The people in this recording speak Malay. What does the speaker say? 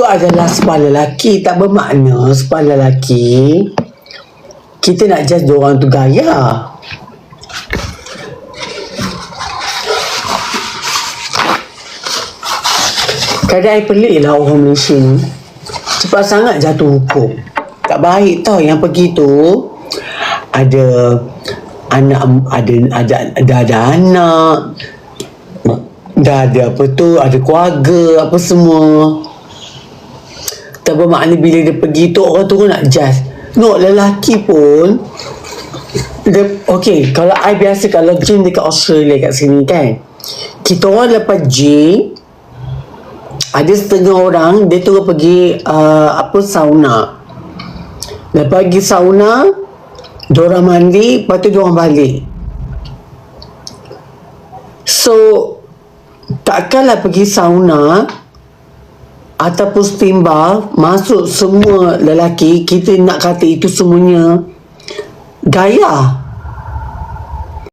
itu adalah sebab lelaki. Tak bermakna sebab lelaki kita nak judge diorang tu gaya. Kadang pelik lah orang Malaysia ni, cepat sangat jatuh hukum. Tak baik tau. Yang pergi tu ada anak, ada anak, dah ada apa tu, ada keluarga apa semua. Tak bermakna bila dia pergi tu orang tu nak judge. No, lelaki pun okay, kalau I biasa kalau gym dekat Australia kat sini kan, kita orang lepas gym ada setengah orang dia tu pergi sauna. Lepas pergi sauna, diorang mandi, lepas tu diorang balik. So takkanlah pergi sauna ataupun steam bath masuk semua lelaki kita nak kata itu semuanya gaya.